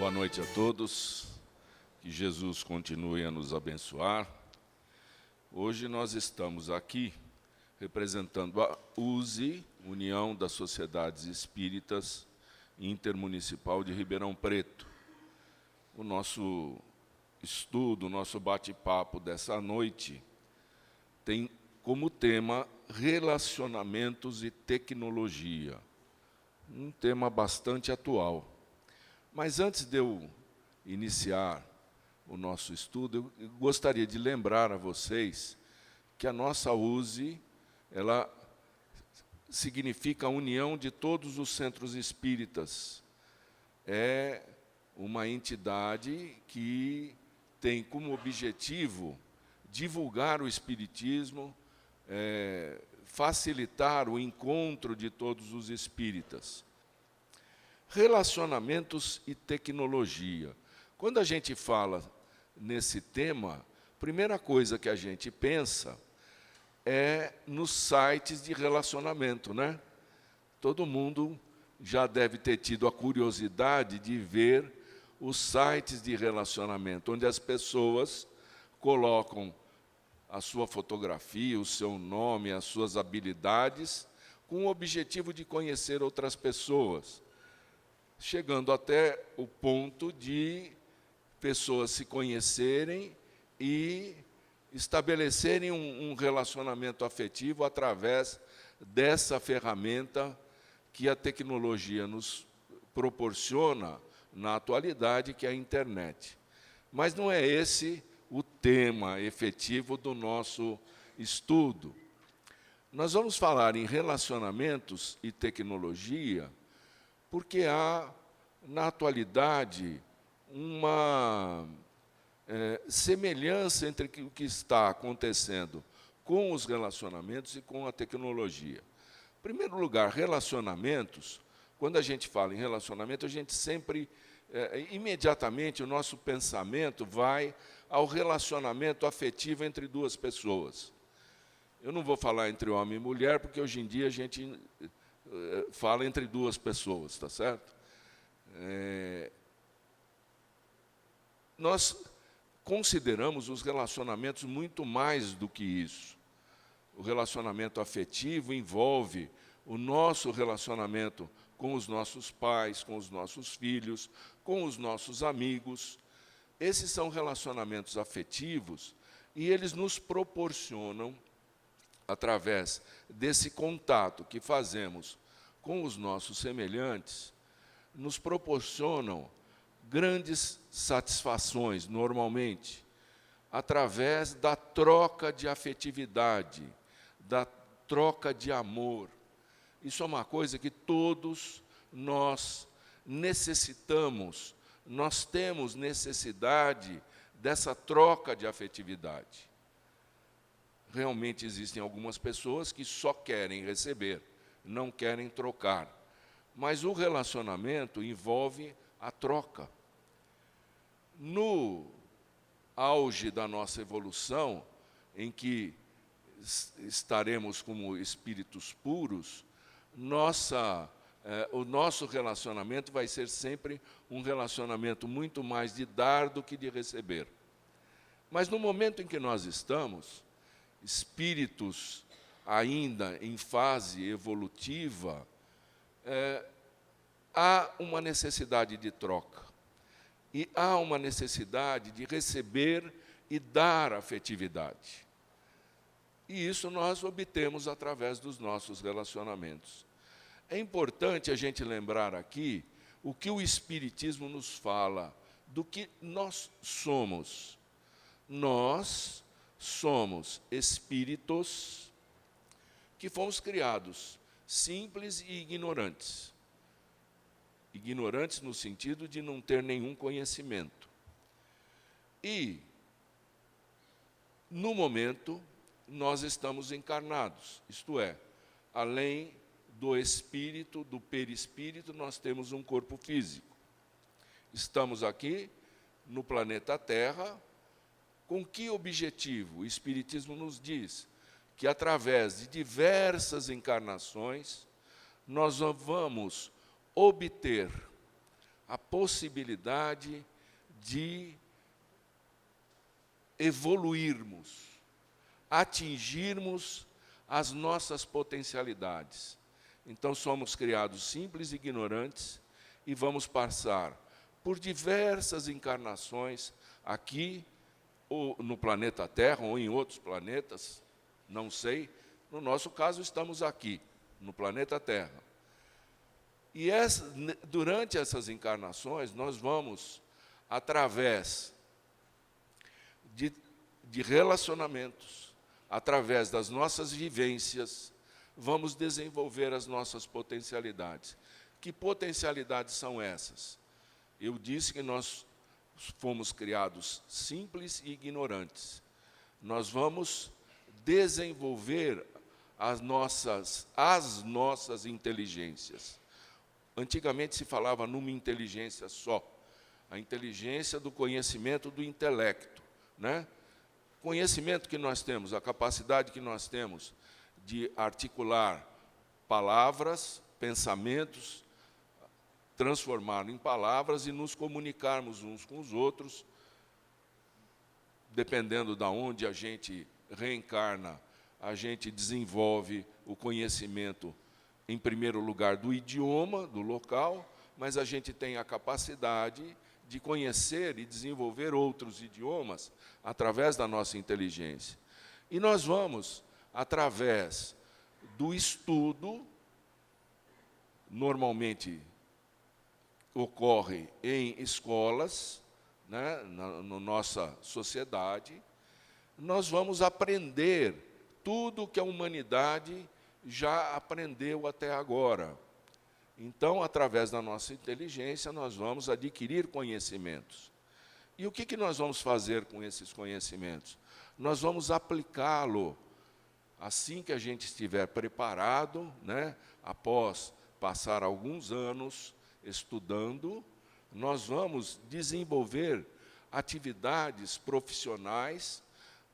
Boa noite a todos, que Jesus continue a nos abençoar. Hoje nós estamos aqui representando a USE, União das Sociedades Espíritas Intermunicipal de Ribeirão Preto. O nosso estudo, o nosso bate-papo dessa noite tem como tema relacionamentos e tecnologia, um tema bastante atual. Mas antes de eu iniciar o nosso estudo, eu gostaria de lembrar a vocês que a nossa USE, ela significa a união de todos os centros espíritas. É uma entidade que tem como objetivo divulgar o espiritismo, facilitar o encontro de todos os espíritas. Relacionamentos e tecnologia. Quando a gente fala nesse tema, a primeira coisa que a gente pensa é nos sites de relacionamento, né? Todo mundo já deve ter tido a curiosidade de ver os sites de relacionamento, onde as pessoas colocam a sua fotografia, o seu nome, as suas habilidades, com o objetivo de conhecer outras pessoas, chegando até o ponto de pessoas se conhecerem e estabelecerem um relacionamento afetivo através dessa ferramenta que a tecnologia nos proporciona na atualidade, que é a internet. Mas não é esse o tema efetivo do nosso estudo. Nós vamos falar em relacionamentos e tecnologia, porque há, na atualidade, uma semelhança entre o que está acontecendo com os relacionamentos e com a tecnologia. Em primeiro lugar, relacionamentos. Quando a gente fala em relacionamento, a gente sempre, imediatamente, o nosso pensamento vai ao relacionamento afetivo entre duas pessoas. Eu não vou falar entre homem e mulher, porque hoje em dia a gente fala entre duas pessoas, tá certo? Nós consideramos os relacionamentos muito mais do que isso. O relacionamento afetivo envolve o nosso relacionamento com os nossos pais, com os nossos filhos, com os nossos amigos. Esses são relacionamentos afetivos e eles nos proporcionam, através desse contato que fazemos com os nossos semelhantes, nos proporcionam grandes satisfações, normalmente, através da troca de afetividade, da troca de amor. Isso é uma coisa que todos nós necessitamos, nós temos necessidade dessa troca de afetividade. Realmente existem algumas pessoas que só querem receber, não querem trocar. Mas o relacionamento envolve a troca. No auge da nossa evolução, em que estaremos como espíritos puros, o nosso relacionamento vai ser sempre um relacionamento muito mais de dar do que de receber. Mas no momento em que nós estamos, espíritos ainda em fase evolutiva, há uma necessidade de troca. E há uma necessidade de receber e dar afetividade. E isso nós obtemos através dos nossos relacionamentos. É importante a gente lembrar aqui o que o Espiritismo nos fala, do que nós somos. Nós somos espíritos que fomos criados simples e ignorantes. Ignorantes no sentido de não ter nenhum conhecimento. E, no momento, nós estamos encarnados, isto é, além do espírito, do perispírito, nós temos um corpo físico. Estamos aqui, no planeta Terra, com que objetivo? O Espiritismo nos diz que, através de diversas encarnações, nós vamos obter a possibilidade de evoluirmos, atingirmos as nossas potencialidades. Então, somos criados simples e ignorantes e vamos passar por diversas encarnações aqui, ou no planeta Terra, ou em outros planetas, não sei. No nosso caso, estamos aqui, no planeta Terra. E durante essas encarnações, nós vamos, através de relacionamentos, através das nossas vivências, vamos desenvolver as nossas potencialidades. Que potencialidades são essas? Eu disse que nós fomos criados simples e ignorantes. Nós vamos desenvolver as nossas inteligências. Antigamente se falava numa inteligência só, a inteligência do conhecimento do intelecto, né? Conhecimento que nós temos, a capacidade que nós temos de articular palavras, pensamentos, transformar em palavras e nos comunicarmos uns com os outros, dependendo de onde a gente reencarna, a gente desenvolve o conhecimento, em primeiro lugar, do idioma, do local, mas a gente tem a capacidade de conhecer e desenvolver outros idiomas através da nossa inteligência. E nós vamos, através do estudo, normalmente ocorre em escolas, né, na nossa sociedade, nós vamos aprender tudo que a humanidade já aprendeu até agora. Então, através da nossa inteligência, nós vamos adquirir conhecimentos. E o que nós vamos fazer com esses conhecimentos? Nós vamos aplicá-lo assim que a gente estiver preparado, né, após passar alguns anos estudando, nós vamos desenvolver atividades profissionais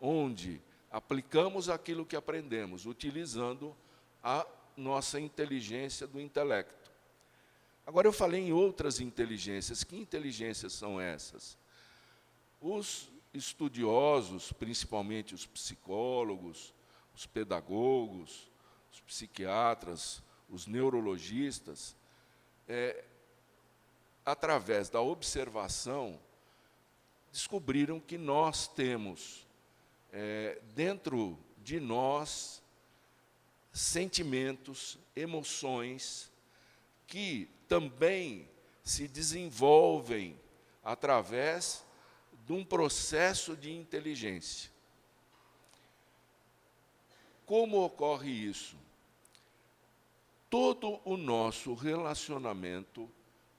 onde aplicamos aquilo que aprendemos, utilizando a nossa inteligência do intelecto. Agora, eu falei em outras inteligências. Que inteligências são essas? Os estudiosos, principalmente os psicólogos, os pedagogos, os psiquiatras, os neurologistas, através da observação, descobriram que nós temos dentro de nós sentimentos, emoções, que também se desenvolvem através de um processo de inteligência. Como ocorre isso? Todo o nosso relacionamento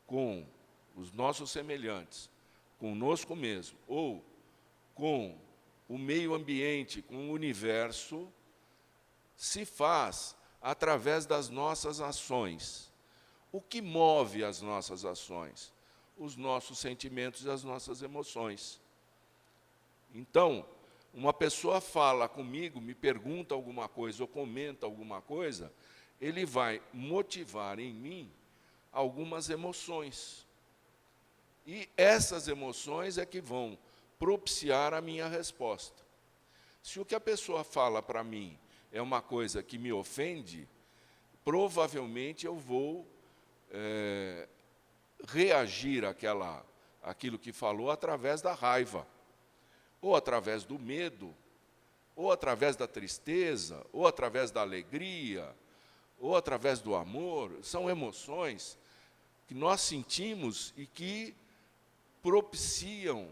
com os nossos semelhantes, conosco mesmo, ou com o meio ambiente, com o universo, se faz através das nossas ações. O que move as nossas ações? Os nossos sentimentos e as nossas emoções. Então, uma pessoa fala comigo, me pergunta alguma coisa ou comenta alguma coisa, ele vai motivar em mim algumas emoções. E essas emoções é que vão propiciar a minha resposta. Se o que a pessoa fala para mim é uma coisa que me ofende, provavelmente eu vou reagir àquilo que falou através da raiva, ou através do medo, ou através da tristeza, ou através da alegria, ou através do amor. São emoções que nós sentimos e que propiciam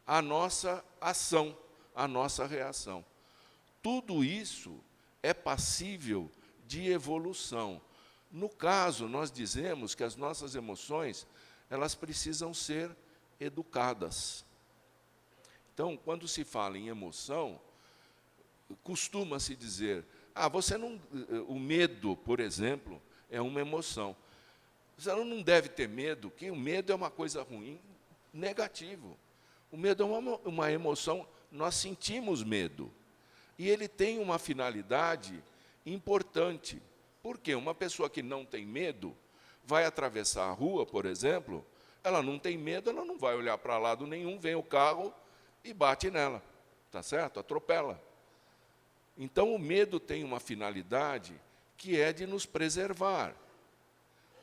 a nossa ação, a nossa reação. Tudo isso é passível de evolução. No caso, nós dizemos que as nossas emoções, elas precisam ser educadas. Então, quando se fala em emoção, costuma-se dizer, o medo, por exemplo, é uma emoção. Você não deve ter medo, que o medo é uma coisa ruim, negativo. O medo é uma emoção, nós sentimos medo. E ele tem uma finalidade importante. Porque uma pessoa que não tem medo, vai atravessar a rua, por exemplo, Ela não tem medo, ela não vai olhar para lado nenhum, vem o carro e bate nela, tá certo? Atropela. Então, o medo tem uma finalidade que é de nos preservar.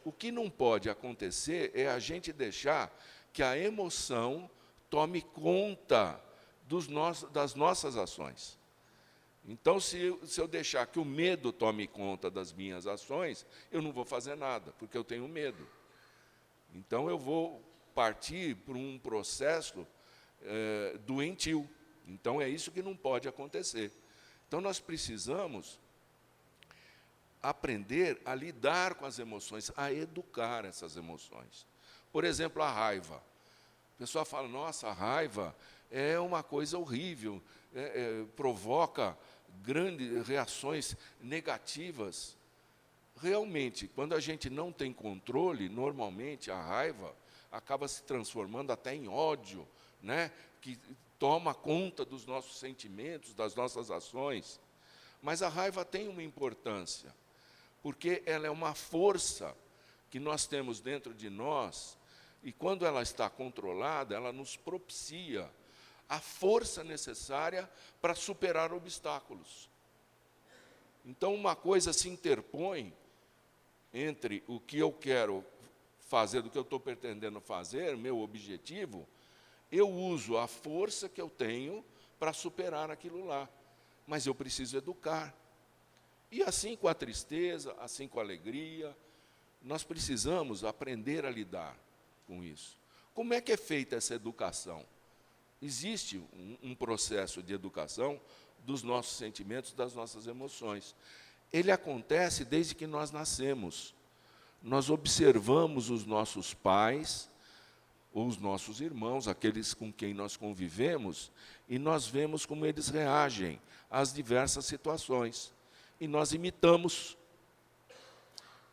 O que não pode acontecer é a gente deixar que a emoção tome conta das nossas ações. Então, se eu deixar que o medo tome conta das minhas ações, eu não vou fazer nada, porque eu tenho medo. Então, eu vou partir por um processo doentio. Então, é isso que não pode acontecer. Então, nós precisamos aprender a lidar com as emoções, a educar essas emoções. Por exemplo, a raiva. O pessoal fala, nossa, a raiva é uma coisa horrível, provoca grandes reações negativas. Realmente, quando a gente não tem controle, normalmente a raiva acaba se transformando até em ódio, né? Que toma conta dos nossos sentimentos, das nossas ações. Mas a raiva tem uma importância, porque ela é uma força que nós temos dentro de nós, e quando ela está controlada, ela nos propicia a força necessária para superar obstáculos. Então, uma coisa se interpõe entre o que eu quero fazer, do que eu estou pretendendo fazer, meu objetivo, eu uso a força que eu tenho para superar aquilo lá. Mas eu preciso educar. E assim com a tristeza, assim com a alegria, nós precisamos aprender a lidar com isso. Como é que é feita essa educação? Existe um processo de educação dos nossos sentimentos, das nossas emoções. Ele acontece desde que nós nascemos. Nós observamos os nossos pais, ou os nossos irmãos, aqueles com quem nós convivemos, e nós vemos como eles reagem às diversas situações. E nós imitamos.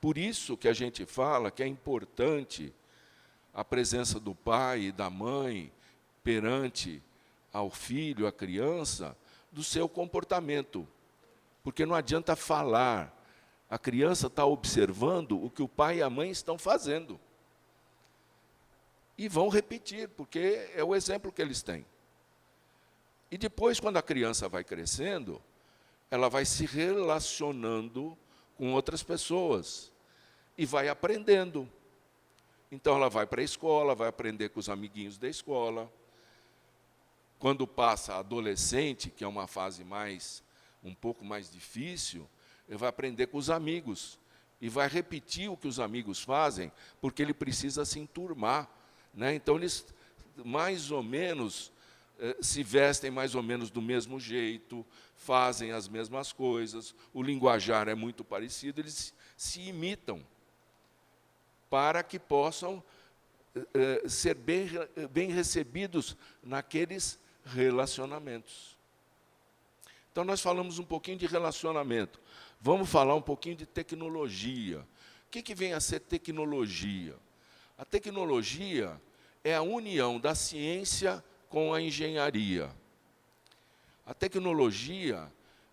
Por isso que a gente fala que é importante a presença do pai e da mãe perante ao filho, à criança, do seu comportamento. Porque não adianta falar, a criança está observando o que o pai e a mãe estão fazendo. E vão repetir, porque é o exemplo que eles têm. E depois, quando a criança vai crescendo, ela vai se relacionando com outras pessoas e vai aprendendo. Então, ela vai para a escola, vai aprender com os amiguinhos da escola. Quando passa a adolescente, que é uma fase um pouco mais difícil, ele vai aprender com os amigos e vai repetir o que os amigos fazem, porque ele precisa se enturmar. Né? Então, eles mais ou menos se vestem mais ou menos do mesmo jeito, fazem as mesmas coisas, o linguajar é muito parecido, eles se imitam para que possam ser bem recebidos naqueles relacionamentos. Então, nós falamos um pouquinho de relacionamento. Vamos falar um pouquinho de tecnologia. O que vem a ser tecnologia? A tecnologia é a união da ciência com a engenharia. A tecnologia,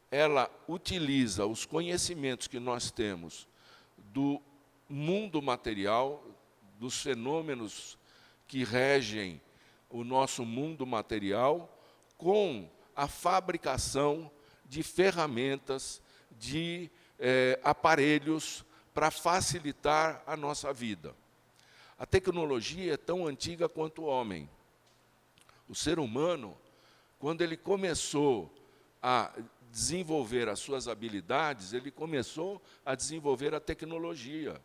ela utiliza os conhecimentos que nós temos do mundo material, dos fenômenos que regem o nosso mundo material, com a fabricação de ferramentas, de aparelhos para facilitar a nossa vida. A tecnologia é tão antiga quanto o homem. O ser humano, quando ele começou a desenvolver as suas habilidades, ele começou a desenvolver a tecnologia.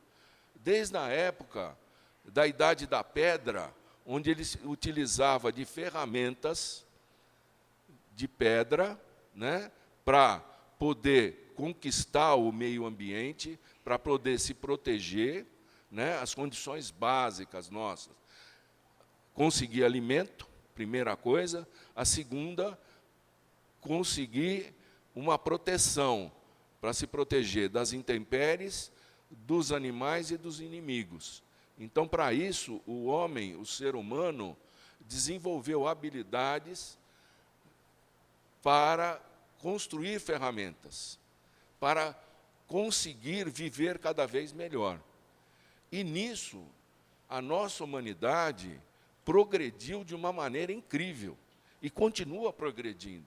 Desde a época da Idade da Pedra, onde ele utilizava de ferramentas de pedra, né, para poder conquistar o meio ambiente, para poder se proteger, né, as condições básicas nossas. Conseguir alimento, primeira coisa. A segunda, conseguir uma proteção, para se proteger das intempéries, dos animais e dos inimigos. Então, para isso, o homem, o ser humano, desenvolveu habilidades para construir ferramentas, para conseguir viver cada vez melhor. E nisso, a nossa humanidade progrediu de uma maneira incrível e continua progredindo.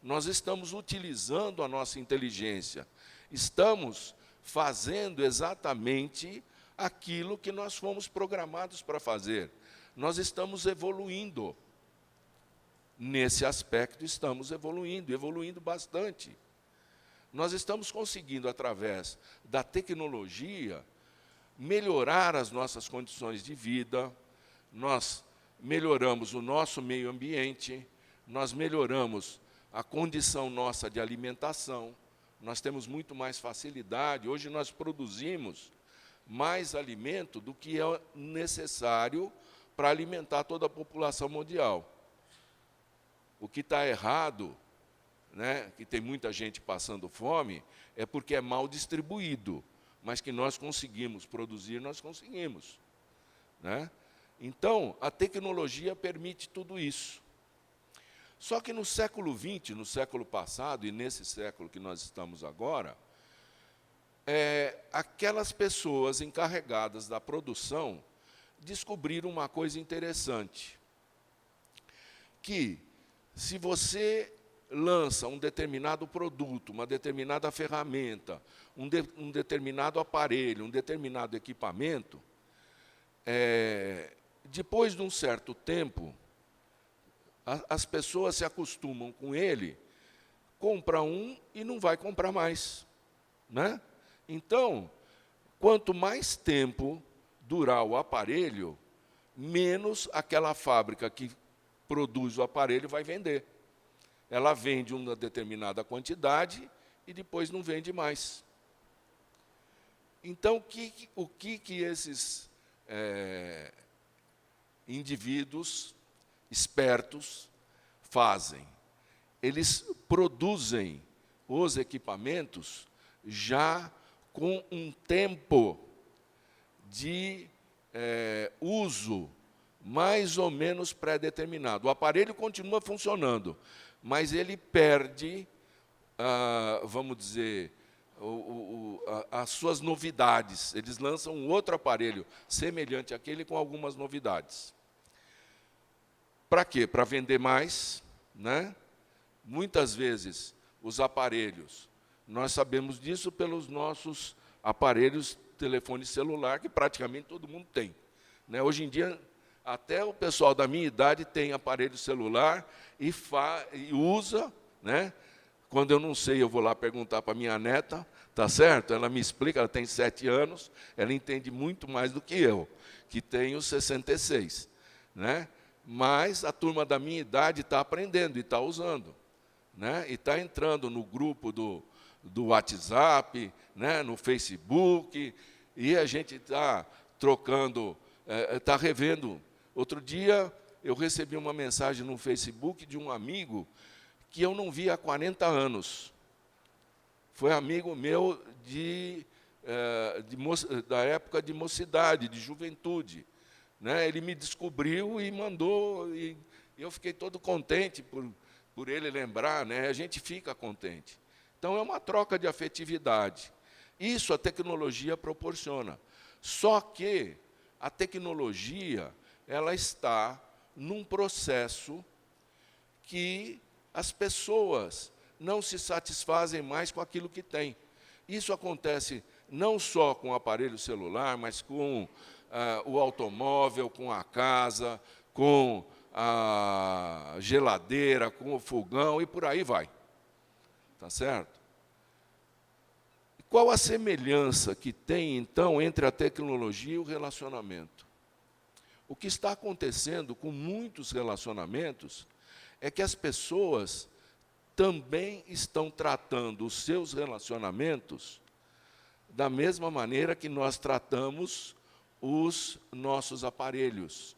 Nós estamos utilizando a nossa inteligência, estamos fazendo exatamente aquilo que nós fomos programados para fazer. Nós estamos evoluindo. Nesse aspecto, estamos evoluindo bastante. Nós estamos conseguindo, através da tecnologia, melhorar as nossas condições de vida, nós melhoramos o nosso meio ambiente, nós melhoramos a condição nossa de alimentação, nós temos muito mais facilidade. Hoje nós produzimos mais alimento do que é necessário para alimentar toda a população mundial. O que está errado, né, que tem muita gente passando fome, é porque é mal distribuído, mas que nós conseguimos produzir, nós conseguimos. Né? Então, a tecnologia permite tudo isso. Só que no século XX, no século passado, e nesse século que nós estamos agora, aquelas pessoas encarregadas da produção descobriram uma coisa interessante, que se você lança um determinado produto, uma determinada ferramenta, um determinado aparelho, um determinado equipamento, depois de um certo tempo, as pessoas se acostumam com ele, compra um e não vai comprar mais. Né? Então, quanto mais tempo durar o aparelho, menos aquela fábrica que produz o aparelho vai vender. Ela vende uma determinada quantidade e depois não vende mais. Então, o que esses indivíduos espertos fazem? Eles produzem os equipamentos já com um tempo de uso mais ou menos pré-determinado. O aparelho continua funcionando, mas ele perde, vamos dizer, as suas novidades. Eles lançam um outro aparelho semelhante àquele com algumas novidades. Para quê? Para vender mais, né? Muitas vezes, os aparelhos, nós sabemos disso pelos nossos aparelhos, telefone celular, que praticamente todo mundo tem. Né? Hoje em dia, até o pessoal da minha idade tem aparelho celular e usa, né? Quando eu não sei, eu vou lá perguntar para a minha neta, tá certo? Ela me explica, ela tem 7 anos, ela entende muito mais do que eu, que tenho 66. Né? Mas a turma da minha idade está aprendendo e está usando. Né? E está entrando no grupo do WhatsApp, né? No Facebook, e a gente está trocando, está revendo. Outro dia, eu recebi uma mensagem no Facebook de um amigo que eu não vi há 40 anos. Foi amigo meu da época de mocidade, de juventude. Né? Ele me descobriu e mandou, e eu fiquei todo contente por ele lembrar, né? A gente fica contente. Então, é uma troca de afetividade. Isso a tecnologia proporciona. Só que a tecnologia ela está num processo que as pessoas não se satisfazem mais com aquilo que têm. Isso acontece não só com o aparelho celular, mas com o automóvel, com a casa, com a geladeira, com o fogão, e por aí vai. Tá certo? Qual a semelhança que tem, então, entre a tecnologia e o relacionamento? O que está acontecendo com muitos relacionamentos é que as pessoas também estão tratando os seus relacionamentos da mesma maneira que nós tratamos os nossos aparelhos.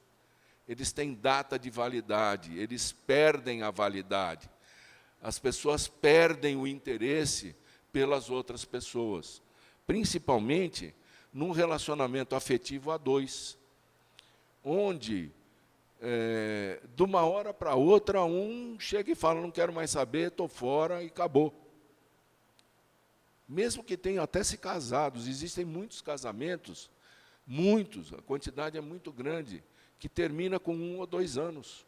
Eles têm data de validade, eles perdem a validade. As pessoas perdem o interesse pelas outras pessoas, principalmente num relacionamento afetivo a dois, onde, de uma hora para outra, um chega e fala, não quero mais saber, estou fora, e acabou. Mesmo que tenham até se casados, existem muitos casamentos Muitos, a quantidade é muito grande, que termina com 1 ou 2 anos.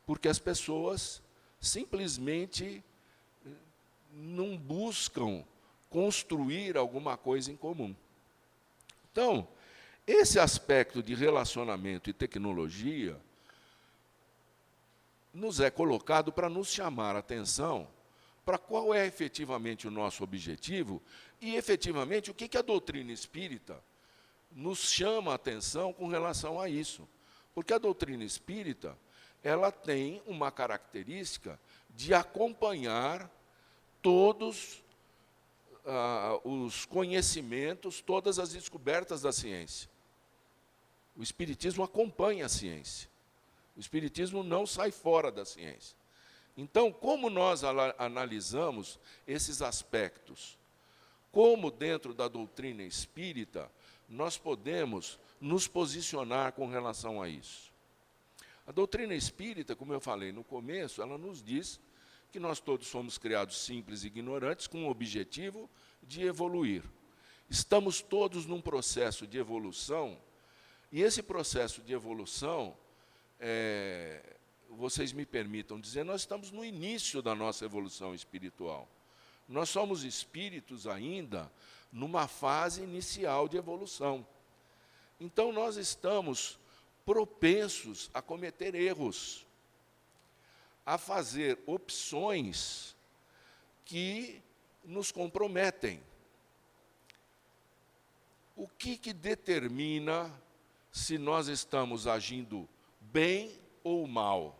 Porque as pessoas simplesmente não buscam construir alguma coisa em comum. Então, esse aspecto de relacionamento e tecnologia nos é colocado para nos chamar a atenção para qual é efetivamente o nosso objetivo e, efetivamente, o que a doutrina espírita nos chama a atenção com relação a isso. Porque a doutrina espírita, ela tem uma característica de acompanhar todos os conhecimentos, todas as descobertas da ciência. O Espiritismo acompanha a ciência. O Espiritismo não sai fora da ciência. Então, como nós analisamos esses aspectos? Como, dentro da doutrina espírita, nós podemos nos posicionar com relação a isso? A doutrina espírita, como eu falei no começo, ela nos diz que nós todos somos criados simples e ignorantes com o objetivo de evoluir. Estamos todos num processo de evolução, e esse processo de evolução, vocês me permitam dizer, nós estamos no início da nossa evolução espiritual. Nós somos espíritos ainda numa fase inicial de evolução. Então, nós estamos propensos a cometer erros, a fazer opções que nos comprometem. O que determina se nós estamos agindo bem ou mal?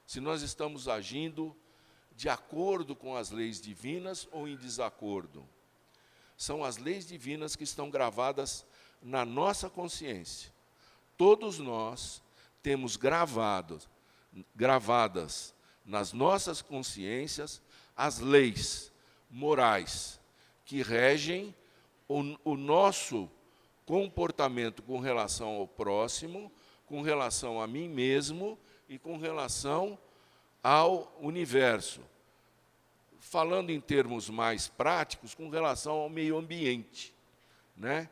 Se nós estamos agindo de acordo com as leis divinas ou em desacordo? São as leis divinas que estão gravadas na nossa consciência. Todos nós temos gravadas nas nossas consciências as leis morais que regem o nosso comportamento com relação ao próximo, com relação a mim mesmo e com relação ao universo. Falando em termos mais práticos, com relação ao meio ambiente, né?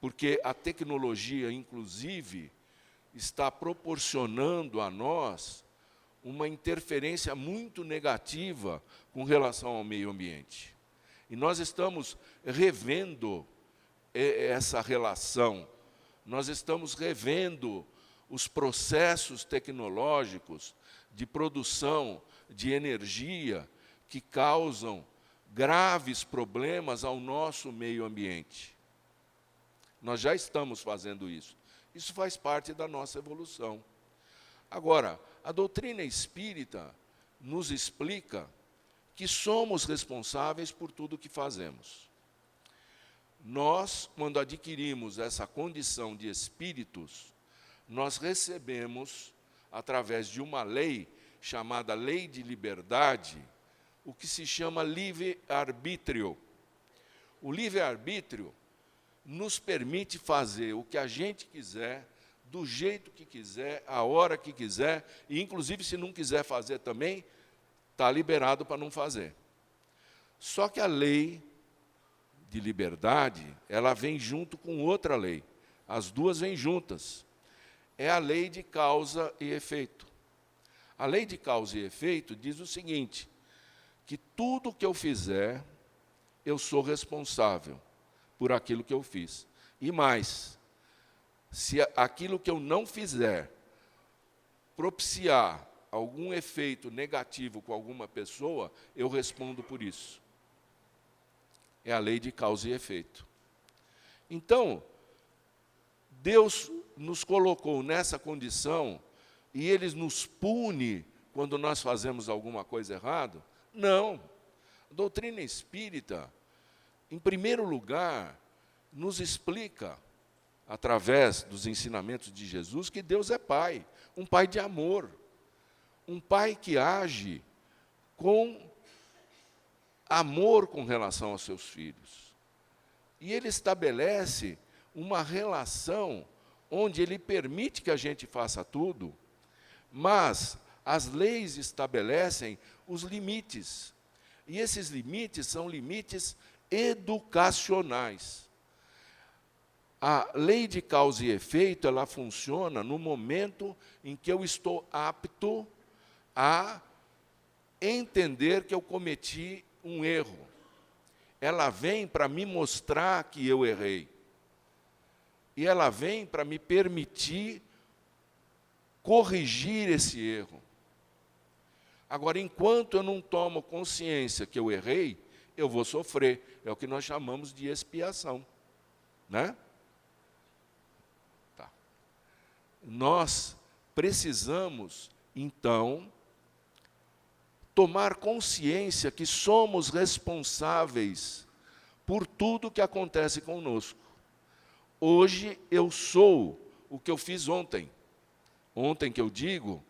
Porque a tecnologia, inclusive, está proporcionando a nós uma interferência muito negativa com relação ao meio ambiente. E nós estamos revendo essa relação, nós estamos revendo os processos tecnológicos de produção de energia que causam graves problemas ao nosso meio ambiente. Nós já estamos fazendo isso. Isso faz parte da nossa evolução. Agora, a doutrina espírita nos explica que somos responsáveis por tudo o que fazemos. Nós, quando adquirimos essa condição de espíritos, nós recebemos, através de uma lei chamada Lei de Liberdade, o que se chama livre-arbítrio. O livre-arbítrio nos permite fazer o que a gente quiser, do jeito que quiser, a hora que quiser, e inclusive se não quiser fazer também, está liberado para não fazer. Só que a lei de liberdade, ela vem junto com outra lei. As duas vêm juntas. É a lei de causa e efeito. A lei de causa e efeito diz o seguinte, que tudo que eu fizer, eu sou responsável por aquilo que eu fiz. E mais, se aquilo que eu não fizer propiciar algum efeito negativo com alguma pessoa, eu respondo por isso. É a lei de causa e efeito. Então, Deus nos colocou nessa condição e Ele nos pune quando nós fazemos alguma coisa errada? Não. A doutrina espírita, em primeiro lugar, nos explica, através dos ensinamentos de Jesus, que Deus é Pai, um Pai de amor, um Pai que age com amor com relação aos seus filhos. E Ele estabelece uma relação onde Ele permite que a gente faça tudo, mas as leis estabelecem os limites. E esses limites são limites educacionais. A lei de causa e efeito, ela funciona no momento em que eu estou apto a entender que eu cometi um erro. Ela vem para me mostrar que eu errei. E ela vem para me permitir corrigir esse erro. Agora, enquanto eu não tomo consciência que eu errei, eu vou sofrer. É o que nós chamamos de expiação, né? Tá. Nós precisamos, então, tomar consciência que somos responsáveis por tudo que acontece conosco. Hoje eu sou o que eu fiz ontem. Ontem que eu digo,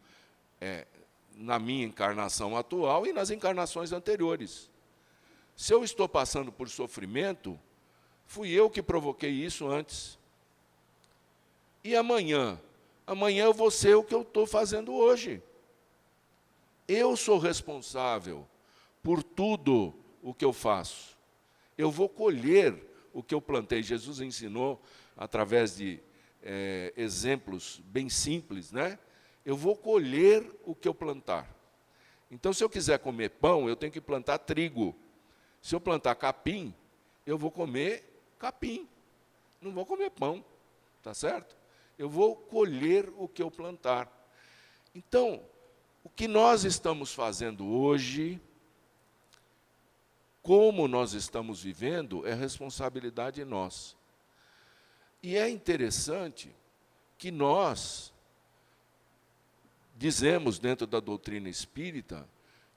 na minha encarnação atual e nas encarnações anteriores. Se eu estou passando por sofrimento, fui eu que provoquei isso antes. E amanhã? Amanhã eu vou ser o que eu estou fazendo hoje. Eu sou responsável por tudo o que eu faço. Eu vou colher o que eu plantei. Jesus ensinou através de exemplos bem simples, né? Eu vou colher o que eu plantar. Então, se eu quiser comer pão, eu tenho que plantar trigo. Se eu plantar capim, eu vou comer capim. Não vou comer pão, tá certo? Eu vou colher o que eu plantar. Então, o que nós estamos fazendo hoje, como nós estamos vivendo, é responsabilidade nossa. E é interessante que nós dizemos dentro da doutrina espírita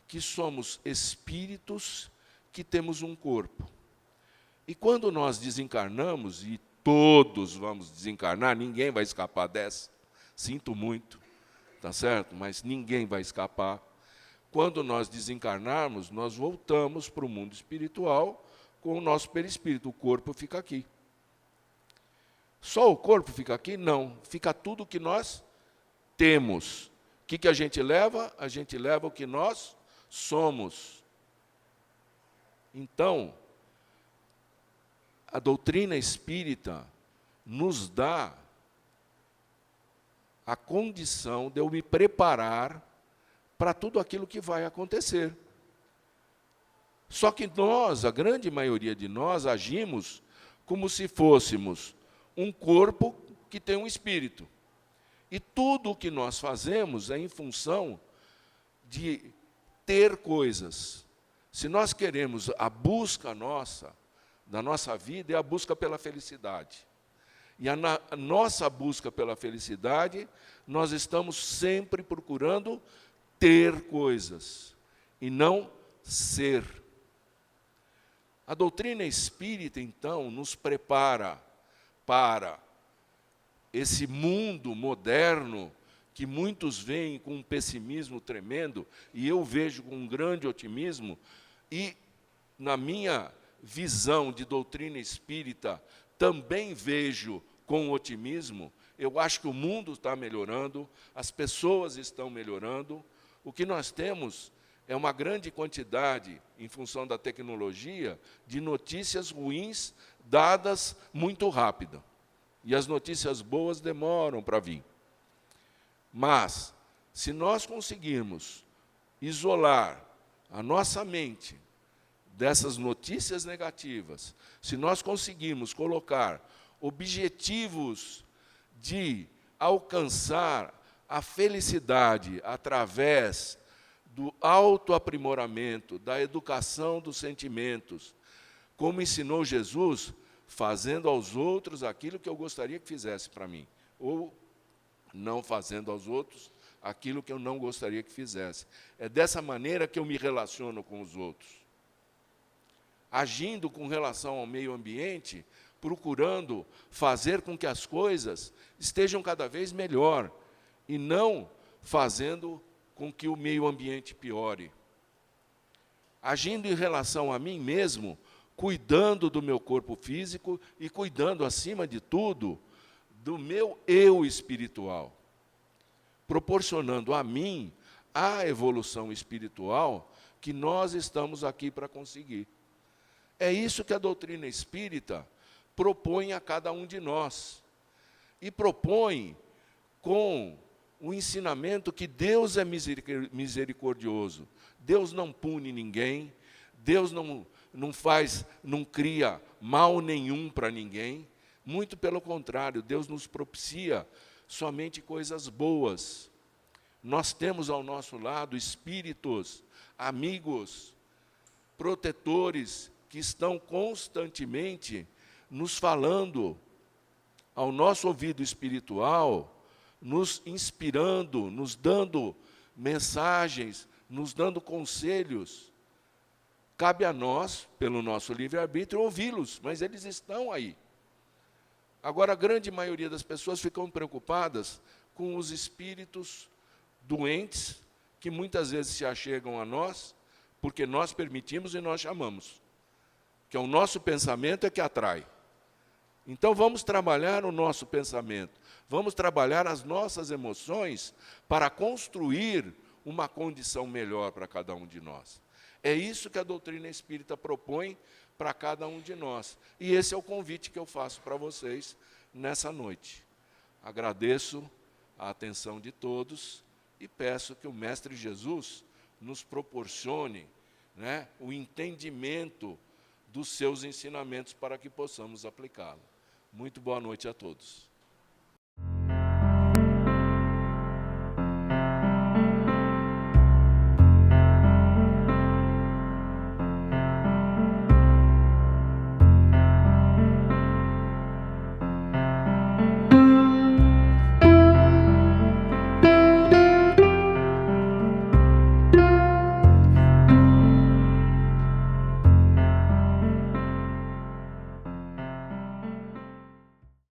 que somos espíritos que temos um corpo. E quando nós desencarnamos, e todos vamos desencarnar, ninguém vai escapar dessa, sinto muito, tá certo? Mas ninguém vai escapar. Quando nós desencarnarmos, nós voltamos para o mundo espiritual com o nosso perispírito, o corpo fica aqui. Só o corpo fica aqui? Não, fica tudo o que nós temos. O que a gente leva? A gente leva o que nós somos. Então, a doutrina espírita nos dá a condição de eu me preparar para tudo aquilo que vai acontecer. Só que nós, a grande maioria de nós, agimos como se fôssemos um corpo que tem um espírito. E tudo o que nós fazemos é em função de ter coisas. Se nós queremos a busca nossa, da nossa vida, é a busca pela felicidade. E a nossa busca pela felicidade, nós estamos sempre procurando ter coisas, e não ser. A doutrina espírita, então, nos prepara para esse mundo moderno que muitos veem com um pessimismo tremendo, e eu vejo com um grande otimismo, e na minha visão de doutrina espírita também vejo com otimismo. Eu acho que o mundo está melhorando, as pessoas estão melhorando. O que nós temos é uma grande quantidade, em função da tecnologia, de notícias ruins dadas muito rápido. E as notícias boas demoram para vir. Mas, se nós conseguirmos isolar a nossa mente dessas notícias negativas, se nós conseguirmos colocar objetivos de alcançar a felicidade através do autoaprimoramento, da educação dos sentimentos, como ensinou Jesus, fazendo aos outros aquilo que eu gostaria que fizesse para mim, ou não fazendo aos outros aquilo que eu não gostaria que fizesse. É dessa maneira que eu me relaciono com os outros. Agindo com relação ao meio ambiente, procurando fazer com que as coisas estejam cada vez melhor, e não fazendo com que o meio ambiente piore. Agindo em relação a mim mesmo, cuidando do meu corpo físico e cuidando, acima de tudo, do meu eu espiritual, proporcionando a mim a evolução espiritual que nós estamos aqui para conseguir. É isso que a doutrina espírita propõe a cada um de nós. E propõe com o ensinamento que Deus é misericordioso. Deus não pune ninguém, Deus não cria mal nenhum para ninguém. Muito pelo contrário, Deus nos propicia somente coisas boas. Nós temos ao nosso lado espíritos, amigos, protetores, que estão constantemente nos falando ao nosso ouvido espiritual, nos inspirando, nos dando mensagens, nos dando conselhos. Cabe a nós, pelo nosso livre-arbítrio, ouvi-los, mas eles estão aí. Agora, a grande maioria das pessoas ficam preocupadas com os espíritos doentes, que muitas vezes se achegam a nós, porque nós permitimos e nós chamamos. Que o nosso pensamento é que atrai. Então, vamos trabalhar o nosso pensamento, vamos trabalhar as nossas emoções para construir uma condição melhor para cada um de nós. É isso que a doutrina espírita propõe para cada um de nós. E esse é o convite que eu faço para vocês nessa noite. Agradeço a atenção de todos e peço que o Mestre Jesus nos proporcione, né, o entendimento dos seus ensinamentos para que possamos aplicá-lo. Muito boa noite a todos.